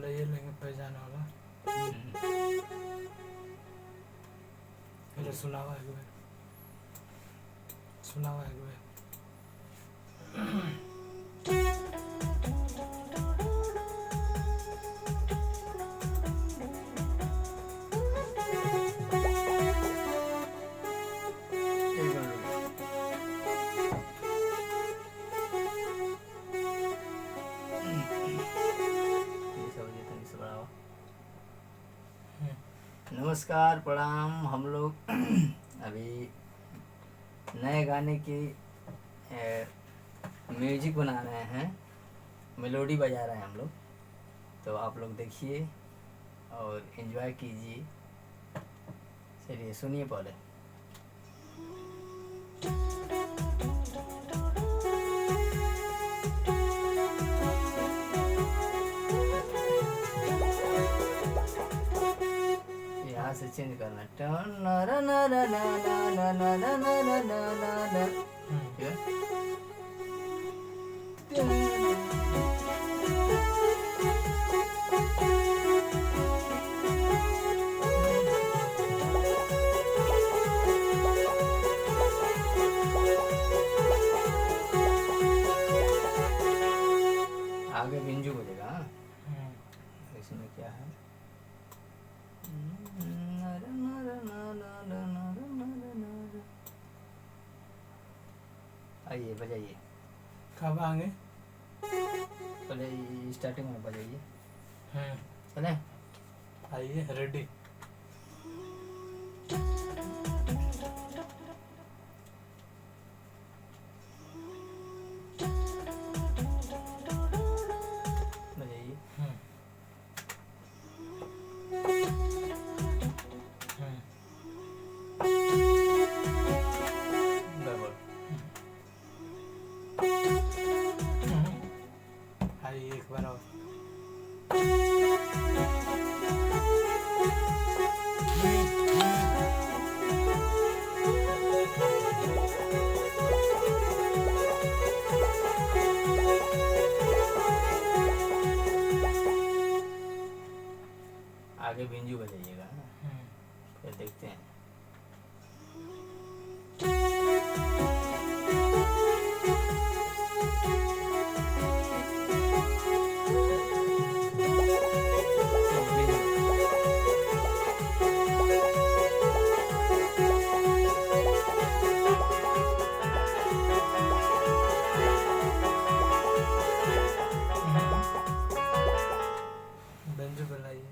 पहले ये लेंगे पहचान वाला, फिर सुना हुआ है कि सुना हुआ है कि नमस्कार, प्रणाम। हम लोग अभी नए गाने की म्यूजिक बना रहे हैं, मेलोडी बजा रहे हैं हम लोग। तो आप लोग देखिए और एंजॉय कीजिए। चलिए सुनिए पहले। यहाँ से चेंज करना। आगे बिंजू बजेगा। इसमें क्या है? आइए बजाइए। कब आएंगे? पहले स्टार्टिंग में बजाइए। चले आइए, रेडी। बजाइए। बराबर। आइए एक बार और। आगे बिंजू बजाइएगा, फिर देखते हैं। बेंजो बुलाइए।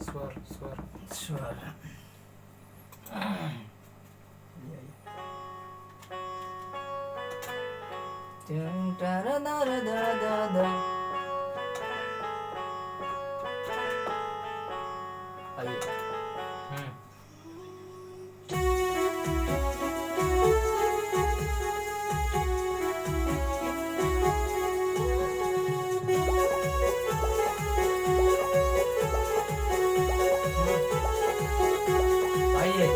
स्वर स्वर स्वर। आइए। आइए।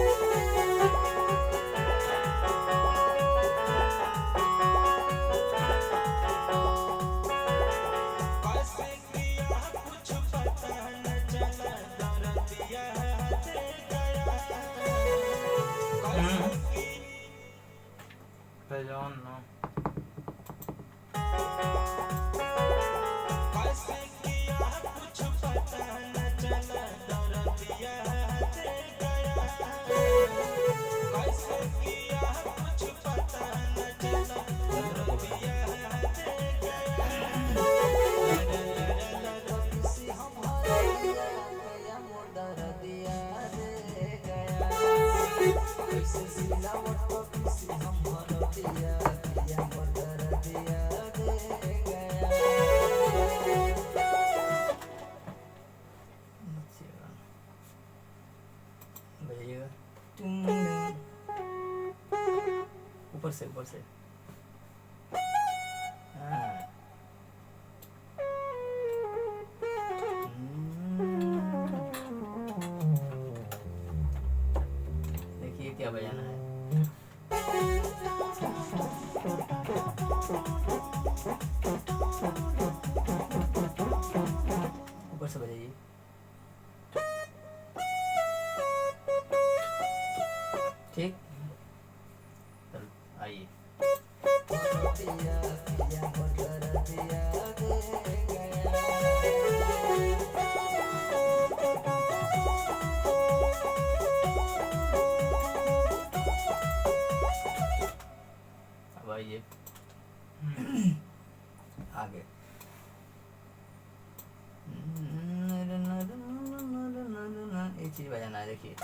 पहचान ना। बजाइएगा। ऊपर से ऊपर से। हाँ। देखिए क्या बजाना है। आइए। अब आइए आगे। एक चीज बजाना है, देखिए।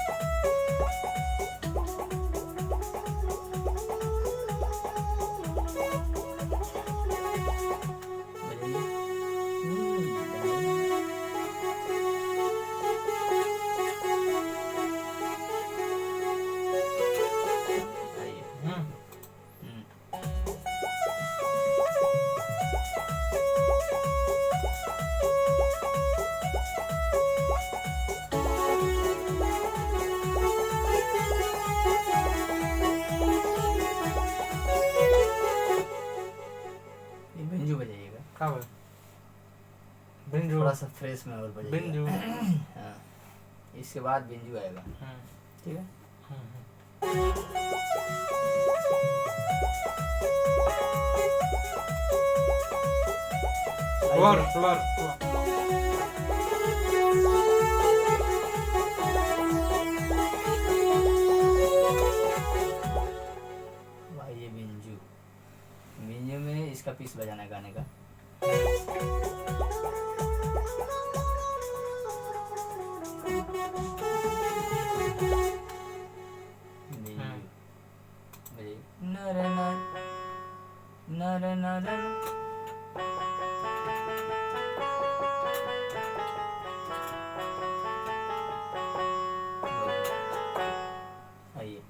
आइए। ये बिंजू बजाइएगा, कब बिंजू थोड़ा सा फ्रेश में और बजाइएगा। बिंजू। हाँ, इसके बाद बिंजू आएगा, ठीक है। फ्लोर फ्लोर भाई ये बिंजू, बिंजू में इसका पीस बजाना है गाने का। बिंजू बजाइए। नर नर नर नर आइए।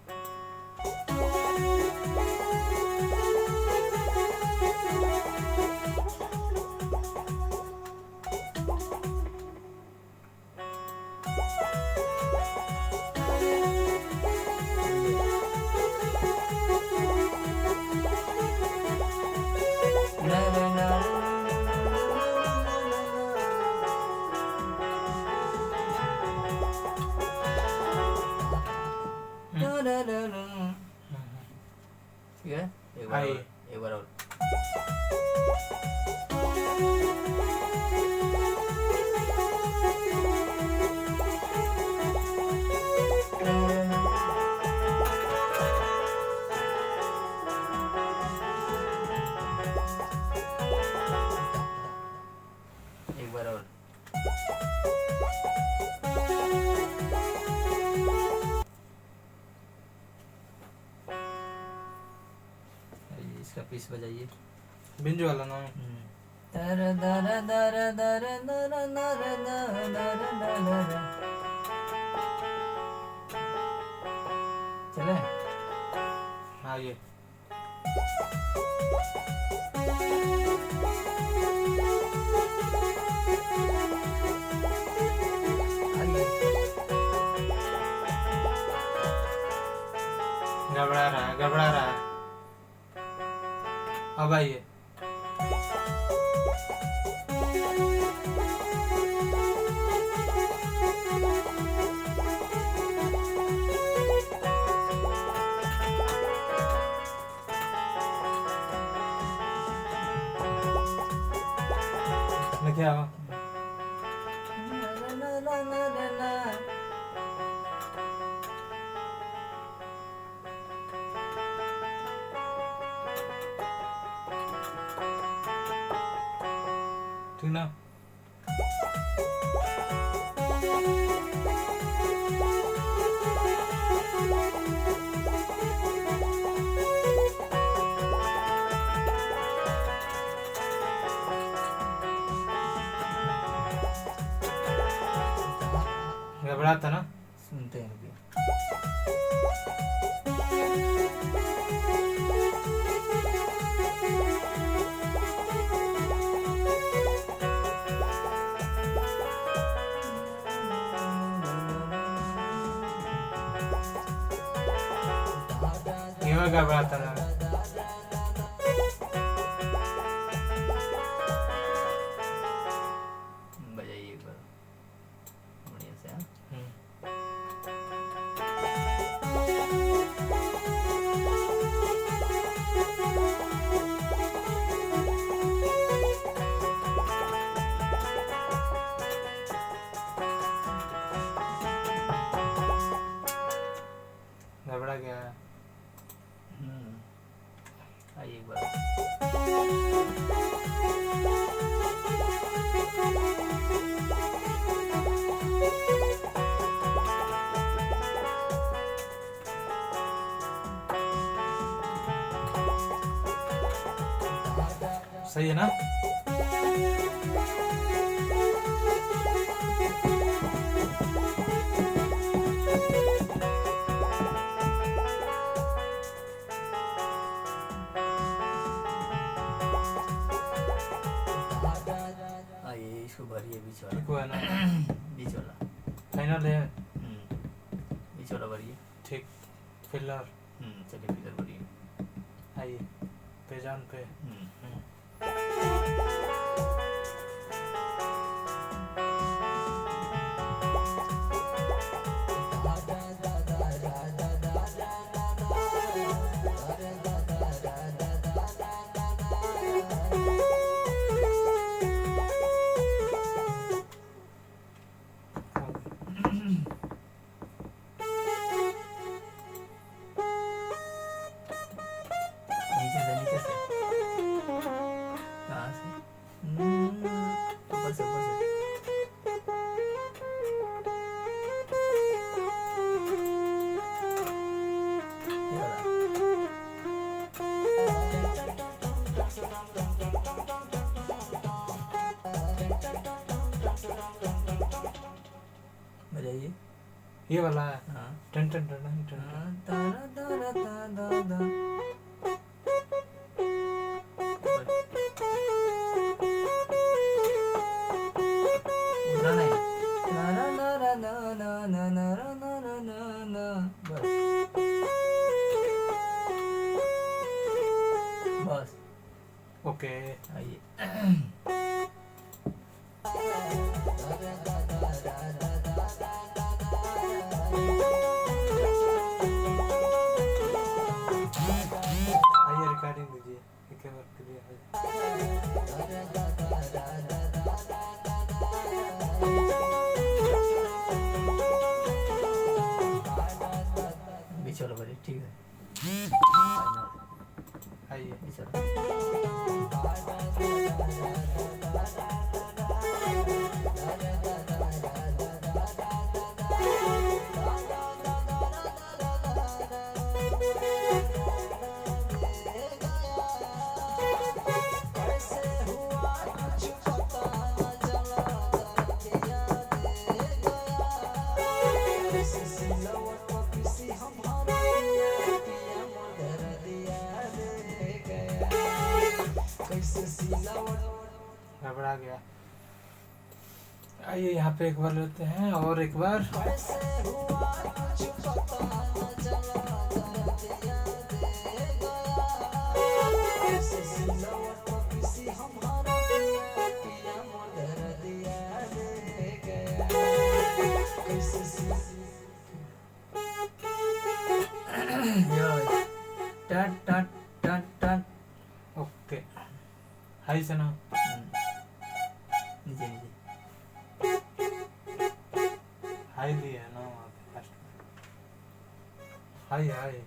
ठीक है, एक बार आइए। और, एक बार और। एक बार और। इसका पीस बजाइए। बिंजू वाला ना। दर दर दर दर दर दर दर दर दर। चले। आइए। गड़बड़ा रहा है, गड़बड़ा रहा है। अब आइए। क्या हुआ? ठीक ना? घबराता ना? सुनते हैं अभी। ये मैं घबराता ना। बजाइए एक बार बढ़िया से। हाँ? आइए एक बार। सही है ना? आइए इसको भरिए बीच वाला। ठीक हुआ ना? बीच वाला। फाइनल है। बीच वाला भरिए। ठीक। फिलर। चलिए फिलर भरिए। आइए पेजान पे। नीचे से नीचे से। कहाँ से? ऊपर से ऊपर से। ये वाला। बजाइए। ये वाला है। हाँ। टन टन टन टन टन। तारा तारा ता दा दा। उधर नहीं। तारा ना ना ना ना ना ना ना ना ना ना। बस। बस। ओके। आइए। आइए रिकॉर्डिंग दीजिए। एक बार क्लियर हो बीच वाला भरिए, ठीक है। जाए। आइए। बीच वाला। गड़बड़ा गया। आइए यहाँ पे एक बार लेते हैं और एक बार। टट टट टट टट। ओके। हाई से ना। नीचे नीचे। हाई लिया है ना वहाँ पे फर्स्ट में। हाई हाई।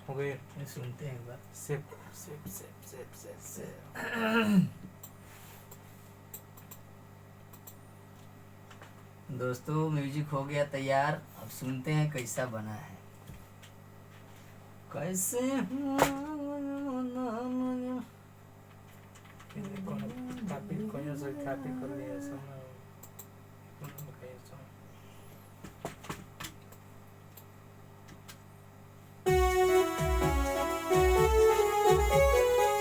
हो गए। सुनते हैं एक बार। सिप सिप सिप सिप सिप सिप। दोस्तों म्यूजिक हो गया तैयार। अब सुनते हैं कैसा बना है। कैसे कॉपी कर लिया सब।